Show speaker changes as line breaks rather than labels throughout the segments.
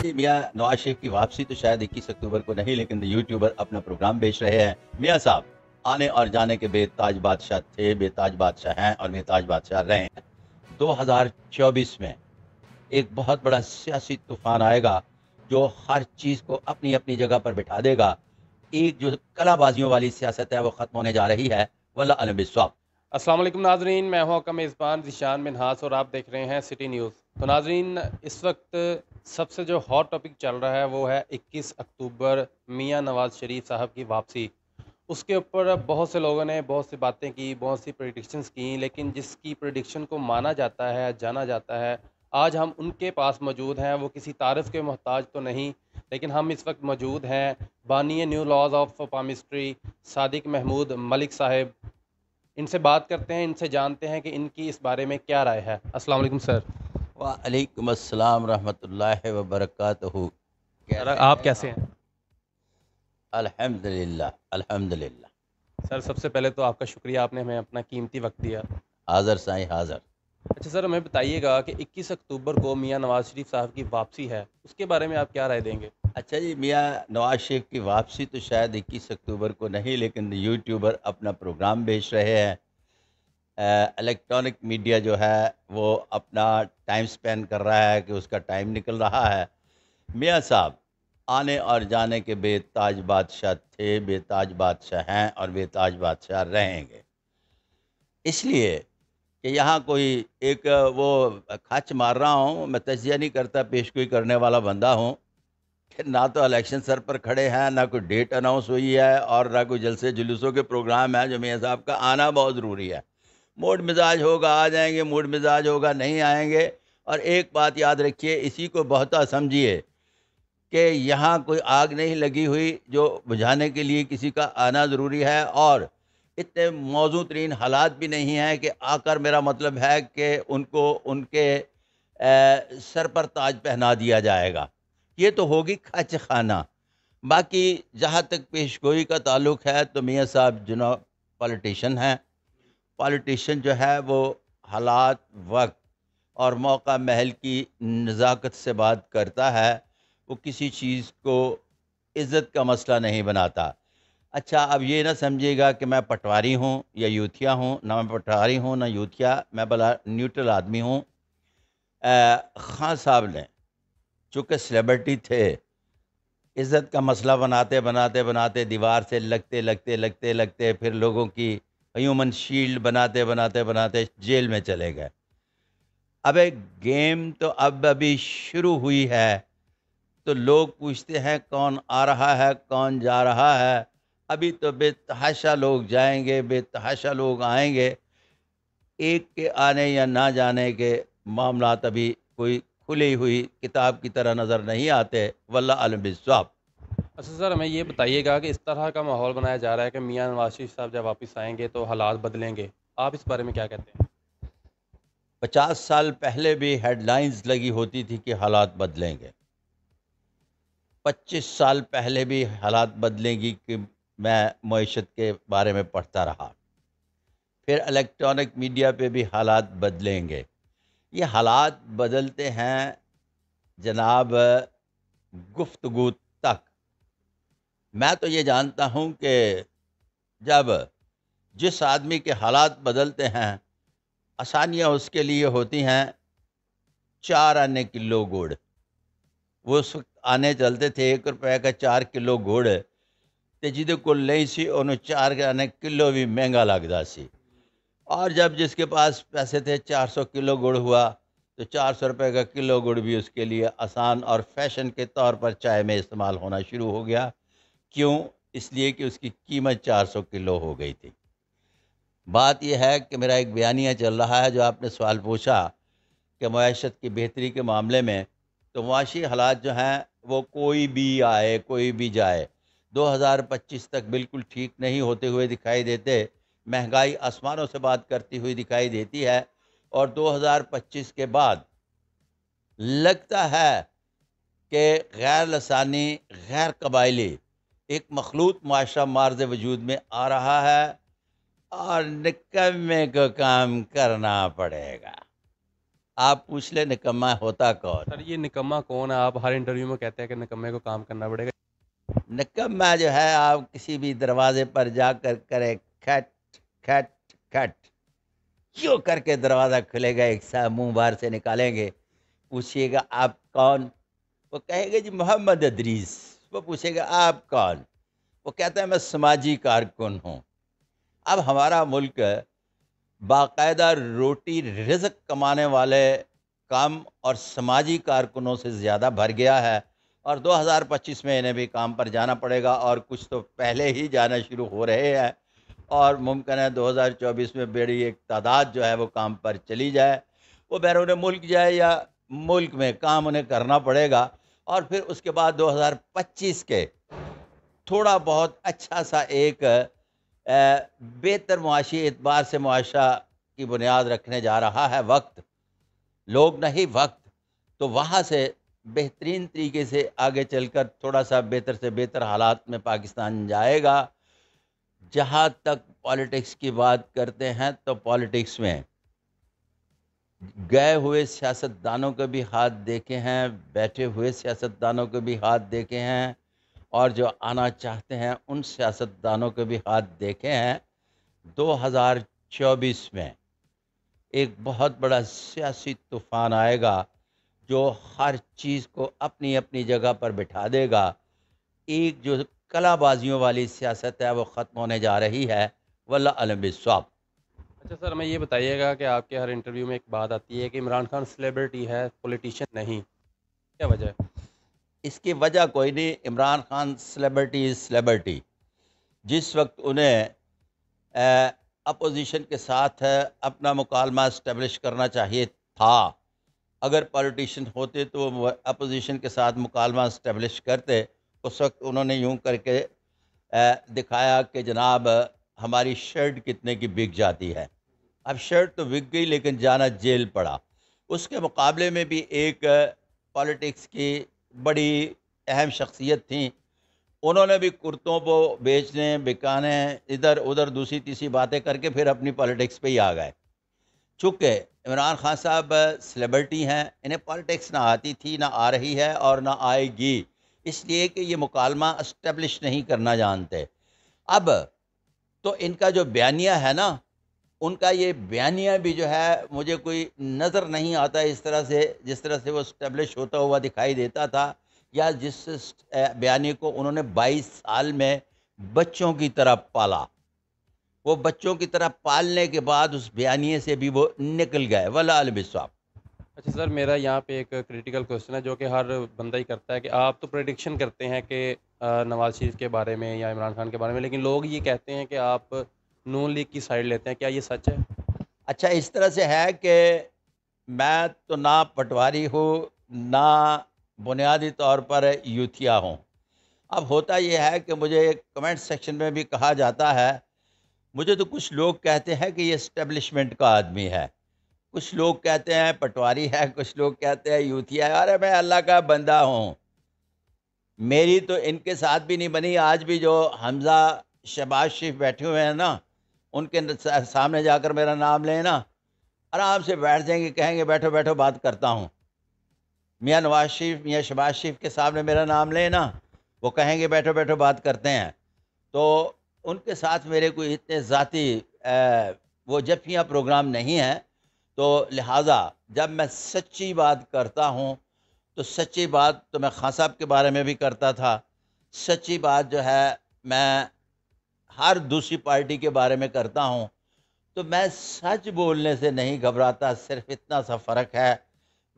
جی میاں نواز شریف کی واپسی تو شاید 21 اکتوبر کو نہیں، لیکن یوٹیوبر اپنا پروگرام بیچ رہے ہیں۔ میاں صاحب آنے اور جانے کے بے تاج بادشاہ تھے، بے تاج بادشاہ ہیں اور بے تاج بادشاہ رہے ہیں۔ 2024 میں ایک بہت بڑا سیاسی طوفان آئے گا جو ہر چیز کو اپنی اپنی جگہ پر بٹھا دے گا۔ ایک جو کلا بازیوں والی سیاست ہے وہ ختم ہونے جا رہی ہے، واللہ علم بالصواب۔
السلام علیکم ناظرین، میں ہوں کا میزبان ذیشان منہاس اور آپ دیکھ رہے ہیں سٹی نیوز۔ تو ناظرین، اس وقت سب سے جو ہاٹ ٹاپک چل رہا ہے وہ ہے 21 اکتوبر میاں نواز شریف صاحب کی واپسی۔ اس کے اوپر بہت سے لوگوں نے بہت سی باتیں کی، بہت سی پریڈکشنز کی، لیکن جس کی پریڈکشن کو مانا جاتا ہے، جانا جاتا ہے، آج ہم ان کے پاس موجود ہیں۔ وہ کسی تعارف کے محتاج تو نہیں، لیکن ہم اس وقت موجود ہیں بانی نیو لاز آف پامسٹری صادق محمود ملک صاحب۔ ان سے بات کرتے ہیں، ان سے جانتے ہیں کہ ان کی اس بارے میں کیا رائے ہے۔ السلام علیکم سر۔
وعلیکم السلام ورحمۃ اللہ وبرکاتہ۔
سر
کیسے
آپ
ہیں
کیسے
آپ؟
ہیں؟
الحمدللہ الحمدللہ۔
سر سب سے پہلے تو آپ کا شکریہ، آپ نے ہمیں اپنا قیمتی وقت دیا۔
حاضر سائیں حاضر۔
اچھا سر، ہمیں بتائیے گا کہ 21 اکتوبر کو میاں نواز شریف صاحب کی واپسی ہے، اس کے بارے میں آپ کیا رائے دیں گے؟
اچھا جی، میاں نواز شریف کی واپسی تو شاید 21 اکتوبر کو نہیں، لیکن یوٹیوبر اپنا پروگرام بیچ رہے ہیں۔ الیکٹرانک میڈیا جو ہے وہ اپنا ٹائم سپین کر رہا ہے کہ اس کا ٹائم نکل رہا ہے۔ میاں صاحب آنے اور جانے کے بے تاج بادشاہ تھے، بے تاج بادشاہ ہیں اور بے تاج بادشاہ رہیں گے۔ اس لیے کہ یہاں کوئی ایک وہ کھچ مار رہا ہوں، میں تجزیہ نہیں کرتا، پیشگوئی کرنے والا بندہ ہوں کہ نہ تو الیکشن سر پر کھڑے ہیں، نہ کوئی ڈیٹ اناؤنس ہوئی ہے اور نہ کوئی جلسے جلوسوں کے پروگرام ہے جو میاں صاحب کا آنا بہت ضروری ہے۔ موڈ مزاج ہوگا آ جائیں گے، موڈ مزاج ہوگا نہیں آئیں گے۔ اور ایک بات یاد رکھیے، اسی کو بہتا سمجھیے کہ یہاں کوئی آگ نہیں لگی ہوئی جو بجھانے کے لیے کسی کا آنا ضروری ہے، اور اتنے موزوں ترین حالات بھی نہیں ہیں کہ آ کر میرا مطلب ہے کہ ان کو ان کے سر پر تاج پہنا دیا جائے گا۔ یہ تو ہوگی کھچ خانہ۔ باقی جہاں تک پیشگوئی کا تعلق ہے تو میاں صاحب جناب پالیٹیشن ہیں۔ پالیٹیشن جو ہے وہ حالات، وقت اور موقع محل کی نزاکت سے بات کرتا ہے، وہ کسی چیز کو عزت کا مسئلہ نہیں بناتا۔ اچھا اب یہ نہ سمجھے گا کہ میں پٹواری ہوں یا یوتھیا ہوں، نہ میں پٹواری ہوں نہ یوتھیا، میں بلا نیوٹرل آدمی ہوں۔ خان صاحب نے چونکہ سلیبرٹی تھے، عزت کا مسئلہ بناتے بناتے بناتے دیوار سے لگتے لگتے لگتے لگتے پھر لوگوں کی ہیومن شیلڈ بناتے بناتے بناتے جیل میں چلے گئے۔ اب ایک گیم تو اب ابھی شروع ہوئی ہے، تو لوگ پوچھتے ہیں کون آ رہا ہے کون جا رہا ہے۔ ابھی تو بے تحاشا لوگ جائیں گے، بے تحاشا لوگ آئیں گے۔ ایک کے آنے یا نہ جانے کے معاملات ابھی کوئی کھلی ہوئی کتاب کی طرح نظر نہیں آتے، واللہ علم بالصواب۔
اچھا سر، ہمیں یہ بتائیے گا کہ اس طرح کا ماحول بنایا جا رہا ہے کہ میاں نواز شریف صاحب جب واپس آئیں گے تو حالات بدلیں گے، آپ اس بارے میں کیا کہتے ہیں؟
50 سال پہلے بھی ہیڈ لائنز لگی ہوتی تھی کہ حالات بدلیں گے۔ 25 سال پہلے بھی حالات بدلیں گی کہ میں معیشت کے بارے میں پڑھتا رہا۔ پھر الیکٹرانک میڈیا پہ بھی حالات بدلیں گے۔ یہ حالات بدلتے ہیں جناب گفتگو تک۔ میں تو یہ جانتا ہوں کہ جب جس آدمی کے حالات بدلتے ہیں، آسانیاں اس کے لیے ہوتی ہیں۔ 4 آنے کلو گڑ، وہ اس وقت آنے چلتے تھے 1 روپے کا 4 کلو گڑ تے جہدے کول نہیں سی انہوں 4 کلو بھی مہنگا لگتا سی۔ اور جب جس کے پاس پیسے تھے 400 کلو گڑ ہوا تو 400 روپے کا کلو گڑ بھی اس کے لیے آسان اور فیشن کے طور پر چائے میں استعمال ہونا شروع ہو گیا۔ کیوں؟ اس لیے کہ اس کی قیمت 400 کلو ہو گئی تھی۔ بات یہ ہے کہ میرا ایک بیانیہ چل رہا ہے، جو آپ نے سوال پوچھا کہ معیشت کی بہتری کے معاملے میں، تو معاشی حالات جو ہیں وہ کوئی بھی آئے کوئی بھی جائے 2025 تک بالکل ٹھیک نہیں ہوتے ہوئے دکھائی دیتے۔ مہنگائی آسمانوں سے بات کرتی ہوئی دکھائی دیتی ہے، اور 2025 کے بعد لگتا ہے کہ غیر لسانی، غیر قبائلی ایک مخلوط معاشرہ مارز وجود میں آ رہا ہے، اور نکمے کو کام کرنا پڑے گا۔ آپ پوچھ لیں نکما ہوتا کون؟
سر یہ نکما کون ہے؟ آپ ہر انٹرویو میں کہتے ہیں کہ نکمے کو کام کرنا پڑے گا.
نکما جو ہے آپ کسی بھی دروازے پر جا کر کرے کھٹ کھٹ کھٹ، کیوں کر کے دروازہ کھلے گا، ایک سا منہ باہر سے نکالیں گے، پوچھیے گا آپ کون؟ وہ کہے گا جی محمد ادریس. وہ پوچھے گا آپ کون؟ وہ کہتا ہے میں سماجی کارکن ہوں. اب ہمارا ملک باقاعدہ روٹی رزق کمانے والے کام اور سماجی کارکنوں سے زیادہ بھر گیا ہے، اور 2025 میں انہیں بھی کام پر جانا پڑے گا، اور کچھ تو پہلے ہی جانا شروع ہو رہے ہیں، اور ممکن ہے 2024 میں بڑی ایک تعداد جو ہے وہ کام پر چلی جائے. وہ بیرون ملک جائے یا ملک میں کام انہیں کرنا پڑے گا، اور پھر اس کے بعد 2025 کے تھوڑا بہت اچھا سا ایک بہتر معاشی اعتبار سے معاشرہ کی بنیاد رکھنے جا رہا ہے. وقت، لوگ نہیں وقت، تو وہاں سے بہترین طریقے سے آگے چل کر تھوڑا سا بہتر سے بہتر حالات میں پاکستان جائے گا. جہاں تک پالیٹکس کی بات کرتے ہیں تو پالیٹکس میں گئے ہوئے سیاستدانوں کے بھی ہاتھ دیکھے ہیں، بیٹھے ہوئے سیاستدانوں کے بھی ہاتھ دیکھے ہیں، اور جو آنا چاہتے ہیں ان سیاستدانوں کے بھی ہاتھ دیکھے ہیں. 2024 میں ایک بہت بڑا سیاسی طوفان آئے گا جو ہر چیز کو اپنی اپنی جگہ پر بٹھا دے گا. ایک جو کلا بازیوں والی سیاست ہے وہ ختم ہونے جا رہی ہے. واللہ علم بالصواب.
اچھا سر، ہمیں یہ بتائیے گا کہ آپ کے ہر انٹرویو میں ایک بات آتی ہے کہ عمران خان سلیبریٹی ہے، پولیٹیشین نہیں، کیا وجہ ہے؟
اس کی وجہ کوئی نہیں. عمران خان سلیبریٹی جس وقت انہیں اپوزیشن کے ساتھ اپنا مکالمہ اسٹیبلش کرنا چاہیے تھا، اگر پولیٹیشین ہوتے تو وہ اپوزیشن کے ساتھ مکالمہ اسٹیبلش کرتے. اس وقت انہوں نے یوں کر کے دکھایا کہ جناب ہماری شرٹ کتنے کی بک جاتی ہے. اب شرٹ تو بک گئی لیکن جانا جیل پڑا. اس کے مقابلے میں بھی ایک پالیٹکس کی بڑی اہم شخصیت تھیں، انہوں نے بھی کرتوں کو بیچنے بکانے ادھر ادھر دوسری تیسری باتیں کر کے پھر اپنی پالیٹکس پہ ہی آ گئے. چونکہ عمران خان صاحب سلیبریٹی ہیں، انہیں پالیٹکس نہ آتی تھی، نہ آ رہی ہے اور نہ آئے گی، اس لیے کہ یہ مکالمہ اسٹیبلش نہیں کرنا جانتے. اب تو ان کا جو بیانیہ ہے نا، ان کا یہ بیانیہ بھی جو ہے مجھے کوئی نظر نہیں آتا اس طرح سے جس طرح سے وہ اسٹیبلش ہوتا ہوا دکھائی دیتا تھا، یا جس بیانیے کو انہوں نے 22 سال میں بچوں کی طرح پالا. وہ بچوں کی طرح پالنے کے بعد اس بیانیے سے بھی وہ نکل گئے. واللہ علم بالصواب.
اچھا سر، میرا یہاں پہ ایک کریٹیکل کوشچن ہے جو کہ ہر بندہ ہی کرتا ہے کہ آپ تو پریڈکشن کرتے ہیں کہ نواز شریف کے بارے میں یا عمران خان کے بارے میں، لیکن لوگ یہ کہتے ہیں کہ آپ نون لیگ کی سائڈ لیتے ہیں، کیا یہ سچ ہے؟
اچھا اس طرح سے ہے کہ میں تو نہ پٹواری ہوں نہ بنیادی طور پر یوتھیا ہوں. اب ہوتا یہ ہے کہ مجھے کمنٹ سیکشن میں بھی کہا جاتا ہے، مجھے تو کچھ لوگ کہتے ہیں کہ یہ اسٹیبلشمنٹ کا آدمی ہے، کچھ لوگ کہتے ہیں پٹواری ہے، کچھ لوگ کہتے ہیں یوتھیا ہے. ارے میں اللہ کا بندہ ہوں، میری تو ان کے ساتھ بھی نہیں بنی. آج بھی جو حمزہ شہباز شریف بیٹھے ہوئے ہیں نا، ان کے سامنے جا کر میرا نام لیں نا، آرام سے بیٹھ جائیں گے، کہیں گے بیٹھو بیٹھو بات کرتا ہوں. میاں نواز شریف، میاں شہباز شریف کے سامنے میرا نام لیں نا، وہ کہیں گے بیٹھو بیٹھو بات کرتے ہیں. تو ان کے ساتھ میرے کوئی اتنے ذاتی وہ جفیاں پروگرام نہیں ہیں. تو لہٰذا جب میں سچی بات کرتا ہوں تو سچی بات تو میں خان صاحب کے بارے میں بھی کرتا تھا، سچی بات جو ہے میں ہر دوسری پارٹی کے بارے میں کرتا ہوں. تو میں سچ بولنے سے نہیں گھبراتا، صرف اتنا سا فرق ہے،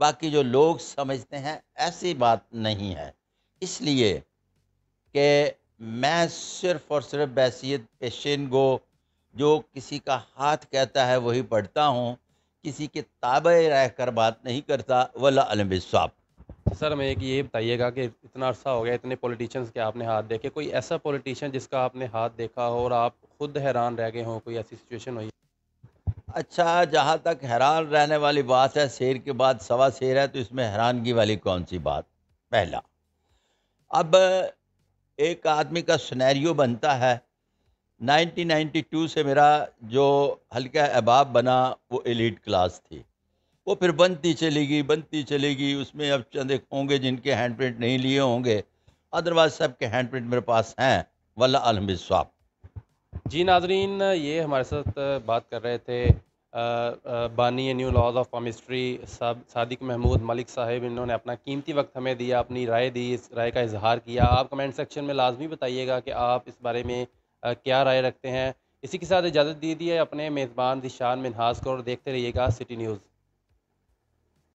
باقی جو لوگ سمجھتے ہیں ایسی بات نہیں ہے. اس لیے کہ میں صرف اور صرف بحیثیت پیشین گو جو کسی کا ہاتھ کہتا ہے وہی پڑھتا ہوں، کسی کے تابع رہ کر بات نہیں کرتا. واللہ علم بالصواب.
سر ہمیں ایک یہ بتائیے گا کہ اتنا عرصہ ہو گیا اتنے پولیٹیشنز کے آپ نے ہاتھ دیکھے، کوئی ایسا پولیٹیشین جس کا آپ نے ہاتھ دیکھا ہو اور آپ خود حیران رہ گئے ہوں، کوئی ایسی سچویشن ہوئی؟
اچھا جہاں تک حیران رہنے والی بات ہے، شیر کے بعد سوا شیر ہے تو اس میں حیرانگی والی کون سی بات؟ پہلا، اب ایک آدمی کا سنیریو بنتا ہے. 1992 سے میرا جو حلقہ احباب بنا وہ ایلیٹ کلاس تھی. وہ پھر بنتی چلے گی، اس میں اب چند ایک ہوں گے جن کے ہینڈ پرنٹ نہیں لیے ہوں گے، ادروائز سب کے ہینڈ پرنٹ میرے پاس ہیں، واللہ عالم بالصواب۔
جی ناظرین، یہ ہمارے ساتھ بات کر رہے تھے بانی نیو لاز آف پامسٹری صادق محمود ملک صاحب۔ انہوں نے اپنا قیمتی وقت ہمیں دیا، اپنی رائے دی، اس رائے کا اظہار کیا۔ آپ کمنٹ سیکشن میں لازمی بتائیے گا کہ آپ اس بارے میں کیا رائے رکھتے ہیں۔ اسی کے ساتھ اجازت دیجیے اپنے میزبان ذیشان منہاس کو، اور دیکھتے رہیے گا سٹی نیوز۔